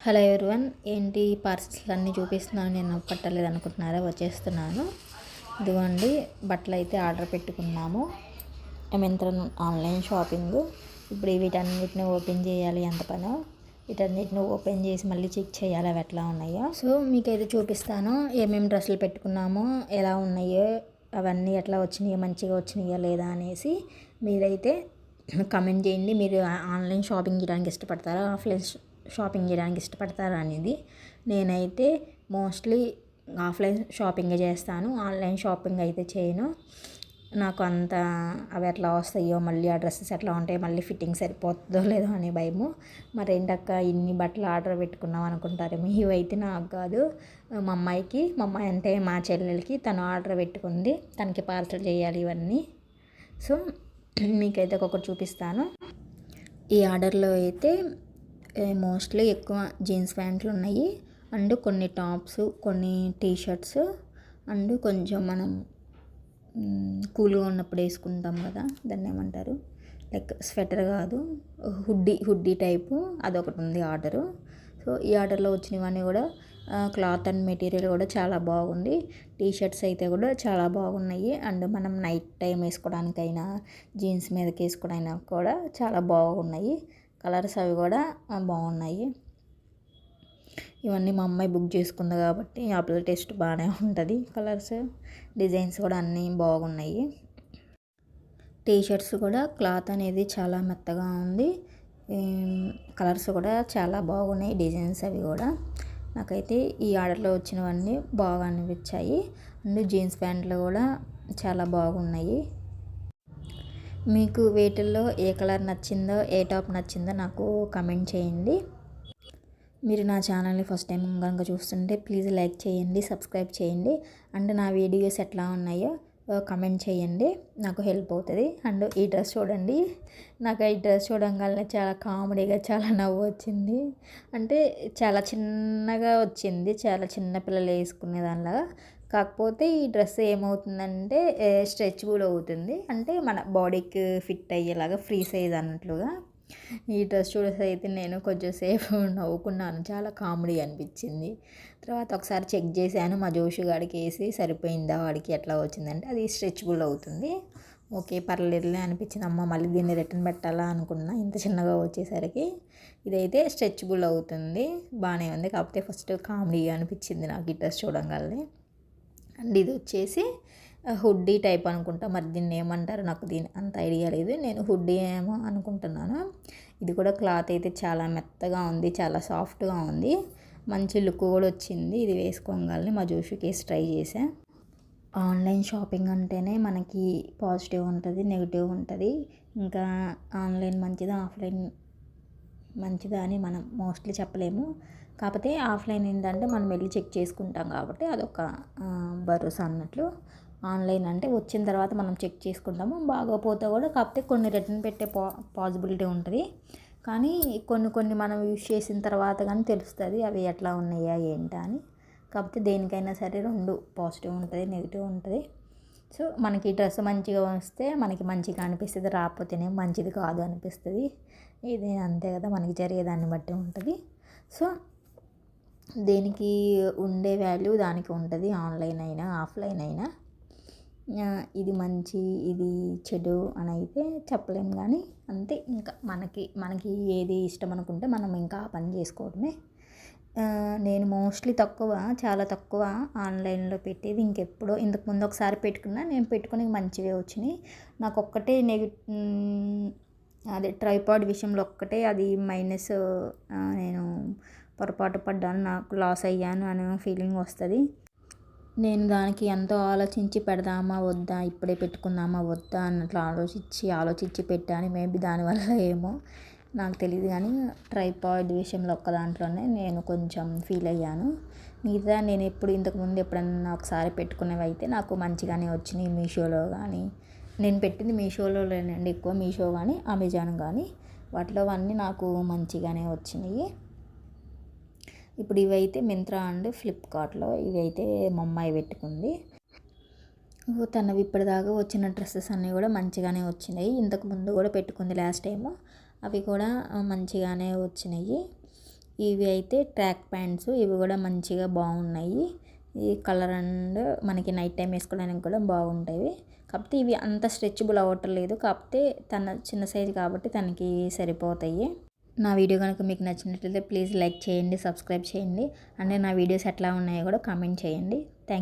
Hello everyone, ఏంటి parcels అన్నీ చూపిస్తున్నాను, నేను పట్టలేదు అనుకుంటున్నారా? వచ్చేస్తున్నాను. ఇదిగోండి, బట్టలు అయితే ఆర్డర్ పెట్టుకున్నాము. Myntra online shopping. ఇప్పుడు వీటన్నిటిని ఓపెన్ చేయాలి, ఎంత పనో. వీటన్నిటిని ఓపెన్ చేసి మళ్ళీ చెక్ చేయాలి అవి ఎట్లా ఉన్నాయో. సో మీకైతే చూపిస్తాను ఏమేమి డ్రెస్సులు పెట్టుకున్నామో, ఎలా ఉన్నాయో, అవన్నీ ఎట్లా వచ్చినాయో, మంచిగా వచ్చినాయో లేదా అనేసి మీరైతే కమెంట్ చేయండి. మీరు ఆన్లైన్ షాపింగ్ చేయడానికి ఇష్టపడతారా, ఆఫ్లైన్ షాపింగ్ చేయడానికి ఇష్టపడతారా అనేది. నేనైతే మోస్ట్లీ ఆఫ్లైన్ షాపింగ్ చేస్తాను, ఆన్లైన్ షాపింగ్ అయితే చేయను. నాకు అంత అవి ఎట్లా వస్తాయో, మళ్ళీ ఆ డ్రెస్సెస్ ఎట్లా ఉంటాయో, మళ్ళీ ఫిట్టింగ్ సరిపోతుందో లేదో అనే భయము. మరేంటక్క ఇన్ని బట్టలు ఆర్డర్ పెట్టుకున్నాం అనుకుంటారేమో. ఇవైతే నాకు కాదు, మా అమ్మాయికి. మా అమ్మాయి అంటే మా చెల్లెలకి, తను ఆర్డర్ పెట్టుకుంది, తనకి పార్సల్ చేయాలి ఇవన్నీ. సో మీకైతే ఒకటి చూపిస్తాను. ఈ ఆర్డర్లో అయితే మోస్ట్లీ ఎక్కువ జీన్స్ ప్యాంట్లు ఉన్నాయి, అండ్ కొన్ని టాప్స్, కొన్ని టీషర్ట్స్, అండ్ కొంచెం మనం కూల్గా ఉన్నప్పుడు వేసుకుంటాం కదా, దాన్ని ఏమంటారు, లైక్ స్వెటర్ కాదు, హుడ్డీ టైపు, అదొకటి ఉంది ఆర్డరు. సో ఈ ఆర్డర్లో వచ్చినవన్నీ కూడా క్లాత్ అండ్ మెటీరియల్ కూడా చాలా బాగుంది. టీషర్ట్స్ అయితే కూడా చాలా బాగున్నాయి, అండ్ మనం నైట్ టైం వేసుకోవడానికైనా, జీన్స్ మీదకి వేసుకోవడానికి కూడా చాలా బాగున్నాయి. కలర్స్ అవి కూడా బాగున్నాయి. ఇవన్నీ మా అమ్మాయి బుక్ చేసుకుంది కాబట్టి ఆ పిల్ల టేస్ట్ బాగానే ఉంటుంది. కలర్స్, డిజైన్స్ కూడా అన్నీ బాగున్నాయి. టీషర్ట్స్ కూడా క్లాత్ అనేది చాలా మెత్తగా ఉంది, కలర్స్ కూడా చాలా బాగున్నాయి, డిజైన్స్ అవి కూడా. నాకైతే ఈ ఆర్డర్లో వచ్చినవన్నీ బాగా అనిపించాయి, అండ్ జీన్స్ ప్యాంట్లు కూడా చాలా బాగున్నాయి. మీకు వీటిల్లో ఏ కలర్ నచ్చిందో, ఏ టాప్ నచ్చిందో నాకు కమెంట్ చేయండి. మీరు నా ఛానల్ని ఫస్ట్ టైం కనుక చూస్తుంటే ప్లీజ్ లైక్ చేయండి, సబ్స్క్రైబ్ చేయండి, అండ్ నా వీడియోస్ ఎట్లా ఉన్నాయో కమెంట్ చేయండి, నాకు హెల్ప్ అవుతుంది. అండ్ ఈ డ్రెస్ చూడండి, నాకు ఈ డ్రెస్ చూడంగానే చాలా కామెడీగా, చాలా నవ్వు వచ్చింది. అంటే చాలా చిన్నగా వచ్చింది, చాలా చిన్న పిల్లలు వేసుకునే దానిలాగా. కాకపోతే ఈ డ్రెస్ ఏమవుతుందంటే స్ట్రెచబుల్ అవుతుంది, అంటే మన బాడీకి ఫిట్ అయ్యేలాగా, ఫ్రీ సైజ్ అన్నట్లుగా. ఈ డ్రెస్ చూసేసి అయితే నేను కొంచెం సేపు నవ్వుకున్నాను, చాలా కామెడీ అనిపించింది. తర్వాత ఒకసారి చెక్ చేశాను, మా జోషు గాడికి వేసి సరిపోయిందా, వాడికి ఎట్లా వచ్చిందంటే అది స్ట్రెచబుల్ అవుతుంది. ఓకే పర్లేదులే అనిపించింది. అమ్మ మళ్ళీ దీన్ని రిటర్న్ పెట్టాలా అనుకున్నా, ఇంత చిన్నగా వచ్చేసరికి. ఇదైతే స్ట్రెచబుల్ అవుతుంది, బాగానే ఉంది. కాకపోతే ఫస్ట్ కామెడీ అనిపించింది నాకు ఈ డ్రెస్ చూడంగానే. అండ్ ఇది వచ్చేసి హుడ్డీ టైప్ అనుకుంటా, మరి దీన్ని ఏమంటారు నాకు దీని అంత ఐడియా లేదు, నేను హుడ్డీ ఏమో అనుకుంటున్నాను. ఇది కూడా క్లాత్ అయితే చాలా మెత్తగా ఉంది, చాలా సాఫ్ట్గా ఉంది, మంచి లుక్ కూడా వచ్చింది. ఇది వేసుకోగానే మా జోషుకి వేసి ట్రై చేసా. ఆన్లైన్ షాపింగ్ అంటేనే మనకి పాజిటివ్ ఉంటుంది, నెగిటివ్ ఉంటుంది. ఇంకా ఆన్లైన్ మంచిదా, ఆఫ్లైన్ మంచిదా అని మనం మోస్ట్లీ చెప్పలేము. కాకపోతే ఆఫ్లైన్ ఏంటంటే మనం వెళ్ళి చెక్ చేసుకుంటాం కాబట్టి అదొక భరోసా అన్నట్లు. ఆన్లైన్ అంటే వచ్చిన తర్వాత మనం చెక్ చేసుకుంటాము, బాగోపోతే కూడా. కాకపోతే కొన్ని రిటర్న్ పెట్టే పాసిబిలిటీ ఉంటుంది, కానీ కొన్ని మనం యూజ్ చేసిన తర్వాత కానీ తెలుస్తుంది అవి ఎట్లా ఉన్నాయా ఏంటా అని. కాకపోతే దేనికైనా సరే రెండు పాజిటివ్ ఉంటుంది, నెగిటివ్ ఉంటుంది. సో మనకి డ్రెస్ మంచిగా వస్తే మనకి మంచిగా అనిపిస్తుంది, రాకపోతేనే మంచిది కాదు అనిపిస్తుంది. ఇది అంతే కదా, మనకి జరిగేదాన్ని బట్టి ఉంటుంది. సో దేనికి ఉండే వాల్యూ దానికి ఉంటుంది, ఆన్లైన్ అయినా ఆఫ్లైన్ అయినా. ఇది మంచి, ఇది చెడు అని అయితే చెప్పలేము, కానీ అంతే. ఇంకా మనకి ఏది ఇష్టం అనుకుంటే మనం ఇంకా ఆ పని చేసుకోవడమే. నేను మోస్ట్లీ చాలా తక్కువ ఆన్లైన్లో పెట్టేది. ఇంకెప్పుడో ఇంతకుముందు ఒకసారి పెట్టుకున్నా, నేను పెట్టుకుని మంచివే వచ్చినాయి. నాకు ఒక్కటే అదే ట్రైపాడ్ విషయంలో ఒక్కటే అది మైనస్. నేను పొరపాటు పడ్డాను, నాకు లాస్ అయ్యాను అనే ఫీలింగ్ వస్తుంది. నేను దానికి ఎంతో ఆలోచించి పెడదామా వద్దా, ఇప్పుడే పెట్టుకుందామా వద్దా అన్నట్లు ఆలోచించి పెట్టాను. మేబీ దానివల్ల ఏమో నాకు తెలియదు, కానీ ట్రైపాడ్ విషయంలో ఒక్క దాంట్లోనే నేను కొంచెం ఫీల్ అయ్యాను. మిగతా నేను ఇంతకుముందు ఎప్పుడన్నా ఒకసారి పెట్టుకునేవి అయితే నాకు మంచిగానే వచ్చినాయి. మీషోలో కానీ, నేను పెట్టింది మీషోలో లేనండి ఎక్కువ, మీషో కానీ అమెజాన్ కానీ వాటిలో అన్నీ నాకు మంచిగానే వచ్చినాయి. ఇప్పుడు ఇవైతే మింత్రా అండ్ ఫ్లిప్కార్ట్లో ఇవైతే మా అమ్మాయి పెట్టుకుంది. తనవి ఇప్పటిదాకా వచ్చిన డ్రెస్సెస్ అన్నీ కూడా మంచిగానే వచ్చినాయి. ఇంతకుముందు కూడా పెట్టుకుంది లాస్ట్ టైము, అవి కూడా మంచిగానే వచ్చినాయి. ఇవి అయితే ట్రాక్ ప్యాంట్స్, ఇవి కూడా మంచిగా బాగున్నాయి. ఈ కలర్ అండ్ మనకి నైట్ టైం వేసుకోవడానికి కూడా బాగుంటాయి. కాకపోతే ఇవి అంత స్ట్రెచబుల్ అవ్వట్లేదు, కాకపోతే తన చిన్న సైజు కాబట్టి తనకి సరిపోతాయి. నా వీడియో కనుక మీకు నచ్చినట్లయితే ప్లీజ్ లైక్ చేయండి, సబ్స్క్రైబ్ చేయండి. అండ్ నా వీడియోస్ ఎట్లా ఉన్నాయో కూడా కామెంట్ చేయండి. థ్యాంక్